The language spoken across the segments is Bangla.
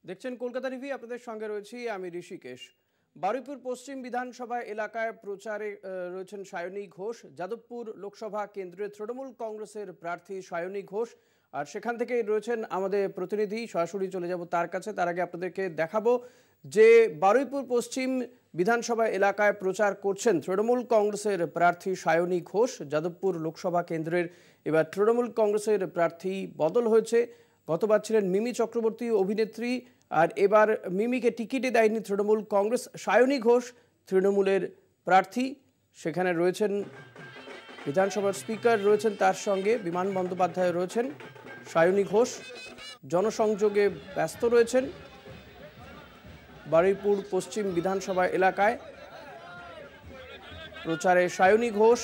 দেখছেন কলকাতা টিভি, আপনাদের সঙ্গে রয়েছি আমি ঋষিকেশ। বারুইপুর পশ্চিম বিধানসভা এলাকায় প্রচারে রয়েছেন সায়নী ঘোষ। যাদবপুর লোকসভা কেন্দ্রের তৃণমূল কংগ্রেসের প্রার্থী সায়নী ঘোষ, আর সেখান থেকেই রয়েছেন আমাদের প্রতিনিধি। সরাসরি চলে যাব তার কাছে। তার আগে আপনাদেরকে দেখাবো যে বারুইপুর পশ্চিম বিধানসভা এলাকায় প্রচার করছেন তৃণমূল কংগ্রেসের প্রার্থী সায়নী ঘোষ। যাদবপুর লোকসভা কেন্দ্রের এবার তৃণমূল কংগ্রেসের প্রার্থী বদল হয়েছে। গতবার ছিলেন মিমি চক্রবর্তী অভিনেত্রী, আর এবার মিমিকে টিকিটে দেয়নি তৃণমূল কংগ্রেস। সায়নী ঘোষ তৃণমূলের প্রার্থী। সেখানে রয়েছেন বিধানসভার স্পিকার, রয়েছেন তার সঙ্গে বিমান বন্দ্যোপাধ্যায় রয়েছেন। সায়নী ঘোষ জনসংযোগে ব্যস্ত রয়েছেন বারুইপুর পশ্চিম বিধানসভা এলাকায়। প্রচারে সায়নী ঘোষ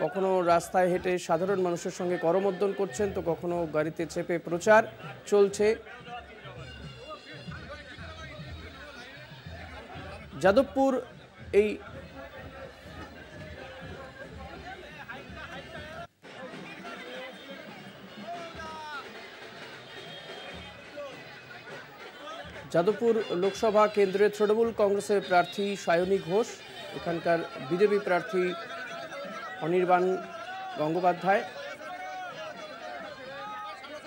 কখনো রাস্তায় হেঁটে সাধারণ মানুষের সঙ্গে করমর্দন করছেন, তো কখনো গাড়িতে চেপে প্রচার চলছে। যাদবপুর এই যাদবপুর লোকসভা কেন্দ্রের তৃণমূল কংগ্রেসের প্রার্থী সায়নী ঘোষ, এখানকার বিজেপি প্রার্থী অনির্বাণ গঙ্গোপাধ্যায়।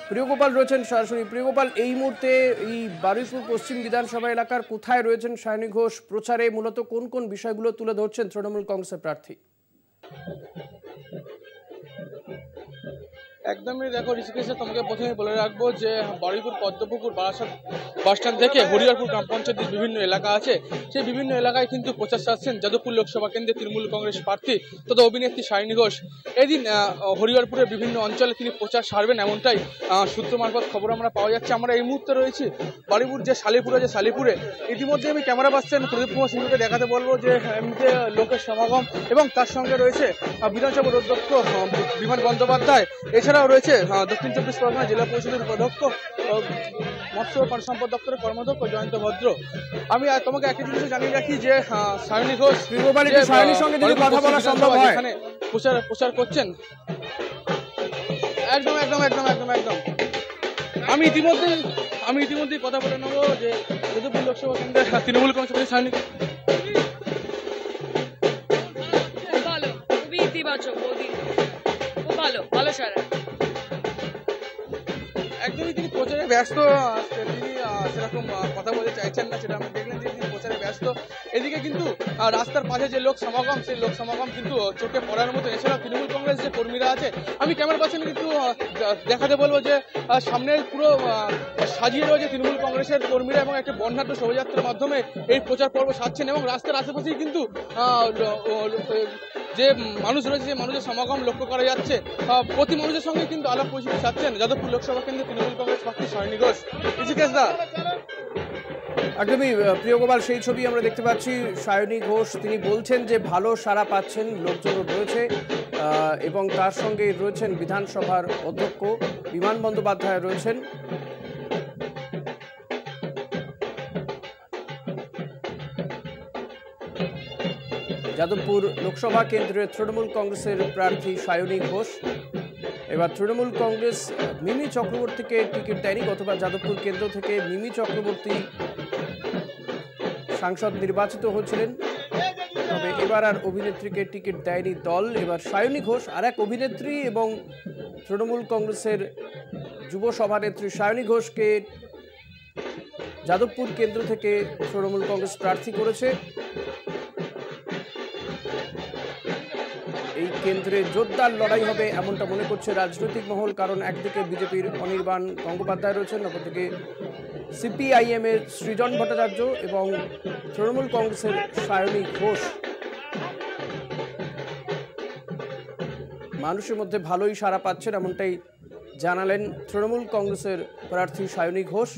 প্রিয়গোপাল রয়েছেন সরাসরি। প্রিয়গোপাল, এই মুহূর্তে এই বারুইপুর পশ্চিম বিধানসভা এলাকার কোথায় রয়েছেন সায়নী ঘোষ? প্রচারে মূলত কোন কোন বিষয়গুলো তুলে ধরছেন তৃণমূল কংগ্রেসের প্রার্থী? একদমই দেখো ঋষিকেশ, তোমাকে প্রথমে বলে রাখবো যে বারুইপুর পদ্মপুকুর বারাসাত বাসস্ট্যান্ড থেকে হরিহরপুর গ্রাম পঞ্চায়েতের বিভিন্ন এলাকা আছে, সেই বিভিন্ন এলাকায় কিন্তু প্রচার চাচ্ছেন যাদবপুর লোকসভা কেন্দ্রে তৃণমূল কংগ্রেস প্রার্থী তথা অভিনেত্রী সায়নী ঘোষ। এদিন হরিহরপুরের বিভিন্ন অঞ্চলে তিনি প্রচার সারবেন, এমনটাই সূত্র মারফত খবর আমরা পাওয়া যাচ্ছে। আমরা এই মুহূর্তে রয়েছি বারুইপুর যে শালিপুরে। ইতিমধ্যে আমি ক্যামেরা পার্সন প্রদীপ কুমার সিংহকে দেখাতে বলবো যে এমনিতে লোকের সমাগম, এবং তার সঙ্গে রয়েছে বিধানসভার অধ্যক্ষ বিমান বন্দ্যোপাধ্যায়। এছাড়াও রয়েছে দক্ষিণ চব্বিশ পরগনা জেলা পরিষদের উপাধ্যক্ষ মৎস্য ও প্রাণী সম্পদ দপ্তরের কর্মাধ্যক্ষ জয়ন্ত ভদ্র। আমি তোমাকে একটা জিনিস জানিয়ে রাখি যে সায়নী ঘোষ এখানে প্রচার করছেন। একদম একদম একদম একদম একদম আমি ইতিমধ্যেই কথা বলে নেবো যে যাদবপুর লোকসভা কেন্দ্রের তৃণমূল কংগ্রেস সায়নী ভালো, খুবই ইতিবাচক, খুব ভালো সারা। একদমই তিনি প্রচারে ব্যস্ত, তিনি সেরকম কথা বলতে চাইছেন না, সেটা আমরা দেখলেন যে তিনি প্রচারে ব্যস্ত। এদিকে কিন্তু রাস্তার পাশে যে লোক সমাগম, সেই লোক সমাগম কিন্তু চোখে পড়ার মতো। এছাড়াও তৃণমূল কংগ্রেস যে কর্মীরা আছে, আমি ক্যামেরা পার্সনে কিন্তু দেখাতে বলবো যে সামনে পুরো সাজিয়ে রয়েছে তৃণমূল কংগ্রেসের কর্মীরা, এবং একটা বর্ণাঢ্য শোভাযাত্রার মাধ্যমে এই প্রচার পর্ব সারছেন, এবং রাস্তার আশেপাশেই কিন্তু যে মানুষ রয়েছে, যে মানুষের সমাগম লক্ষ্য করা যাচ্ছে। প্রতি মানুষের সঙ্গে কিন্তু আলাপ পরিচিতি সারছেন যাদবপুর লোকসভা কেন্দ্রে তৃণমূল কংগ্রেস প্রার্থী সায়নী ঘোষ। একদমই প্রিয়গোপাল, সেই ছবি আমরা দেখতে পাচ্ছি। সায়নী ঘোষ তিনি বলছেন যে ভালো সাড়া পাচ্ছেন, লোকজন রয়েছে, এবং তার সঙ্গে রয়েছেন বিধানসভার অধ্যক্ষ বিমান বন্দ্যোপাধ্যায় রয়েছেন। যাদবপুর লোকসভা কেন্দ্রের তৃণমূল কংগ্রেসের প্রার্থী সায়নী ঘোষ। এবার তৃণমূল কংগ্রেস মিমি চক্রবর্তীকে টিকিট দেয়নি। গতবার যাদবপুর কেন্দ্র থেকে মিমি চক্রবর্তী সাংসদ নির্বাচিত হয়েছিলেন, তবে এবার আর অভিনেত্রীকে টিকিট দেয়নি দল। এবার সায়নী ঘোষ আর এক অভিনেত্রী এবং তৃণমূল কংগ্রেসের যুব সভানেত্রী সায়নী ঘোষকে যাদবপুর কেন্দ্র থেকে তৃণমূল কংগ্রেস প্রার্থী করেছে। এই কেন্দ্রে জোরদার লড়াই হবে এমনটা মনে করছে রাজনৈতিক মহল, কারণ একদিকে বিজেপির অনির্বাণ গঙ্গোপাধ্যায় রয়েছেন, অপরদিকে সিপিআইএম এর সৃজন ভট্টাচার্য এবং তৃণমূল কংগ্রেসের সায়নী ঘোষ। মানুষের মধ্যে ভালোই সাড়া পাচ্ছেন, এমনটাই জানালেন তৃণমূল কংগ্রেসের প্রার্থী সায়নী ঘোষ।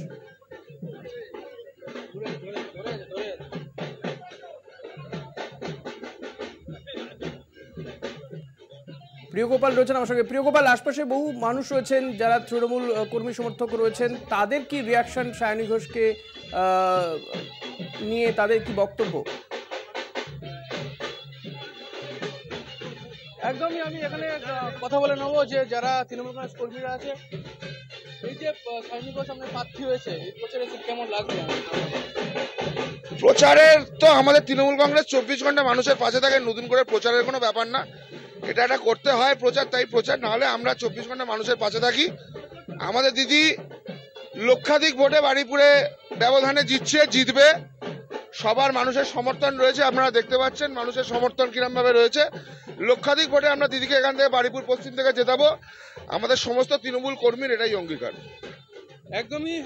প্রিয়গোপাল রয়েছেন আমার সঙ্গে। প্রিয়গোপাল, আশপাশে বহু মানুষ রয়েছেন যারা তৃণমূল কর্মী সমর্থক রয়েছেন, তাদের কি রিয়াকশন সায়নী ঘোষকে নিয়ে, তাদের কি বক্তব্য? একদমই আমি এখানে কথা বলে নেবো যে যারা তৃণমূল কংগ্রেস কর্মীরা আছে, এই যে যে সায়নী ঘোষ সামনে প্রার্থী হয়েছে, এই প্রচারে কেমন লাগছে? প্রচারের তো আমাদের তৃণমূল কংগ্রেস 24 ঘন্টা মানুষের পাশে থাকে, নতুন করে প্রচারের কোনো ব্যাপার না, এটা একটা করতে হয় প্রচার, তাই প্রচার না হলে আমরা 24 ঘন্টা মানুষের পাশে থাকি। আমাদের দিদি লক্ষাধিক ভোটে বারুইপুরে ব্যবধানে জিতবে, সবার মানুষের সমর্থন রয়েছে, আপনারা দেখতে পাচ্ছেন মানুষের সমর্থন কিরম ভাবে রয়েছে। লক্ষাধিক ভোটে আমরা দিদিকে এখান থেকে বারুইপুর পশ্চিম থেকে জেতাবো, আমাদের সমস্ত তৃণমূল কর্মীর এটাই অঙ্গীকার। একদমই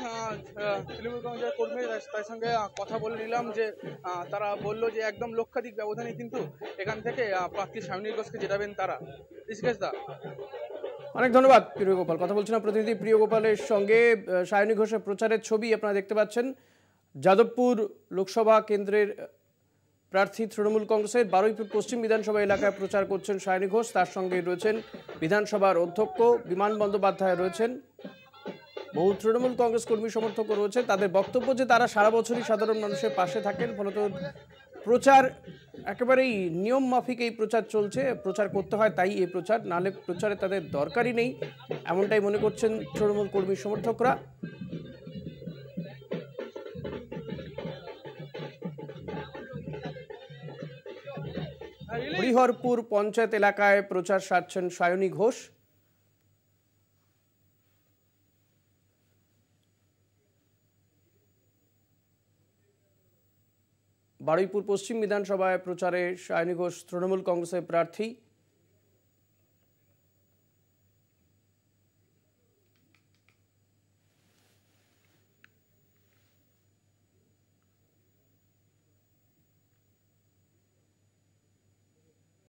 তৃণমূল কংগ্রেসের কর্মী তার সঙ্গে কথা বলে নিলাম, যে তারা বললো যে একদম লক্ষাধিক ব্যবধানে কিন্তু এখান থেকে প্রার্থী সায়নী ঘোষকে জেতাবেন তারা। ঋষিকেশ দা, অনেক ধন্যবাদ প্রিয় গোপাল। কথা বলছিলাম প্রতিনিধি প্রিয় গোপালের সঙ্গে। সায়নী ঘোষের প্রচারের ছবি আপনারা দেখতে পাচ্ছেন। যাদবপুর লোকসভা কেন্দ্রের প্রার্থী তৃণমূল কংগ্রেসের বারুইপুর পশ্চিম বিধানসভা এলাকায় প্রচার করছেন সায়নী ঘোষ। তার সঙ্গে রয়েছেন বিধানসভার অধ্যক্ষ বিমান বন্দ্যোপাধ্যায় রয়েছেন, বহু তৃণমূল কংগ্রেস কর্মী সমর্থকও রয়েছে। তাদের বক্তব্য যে তারা সারা বছরই সাধারণ মানুষের পাশে থাকেন, ফলত প্রচার একেবারেই নিয়ম মাফিক এই প্রচার চলছে, প্রচার করতে হয় তাই এই প্রচার, নাহলে প্রচারে তাদের দরকারই নেই, এমনটাই মনে করছেন তৃণমূল কর্মী সমর্থকরা। হরিহরপুর পঞ্চায়েত এলাকায় প্রচার সারছেন সায়নী ঘোষ। বারুইপুর পশ্চিম বিধানসভায় প্রচারে সায়নী ঘোষ তৃণমূল কংগ্রেসের প্রার্থী।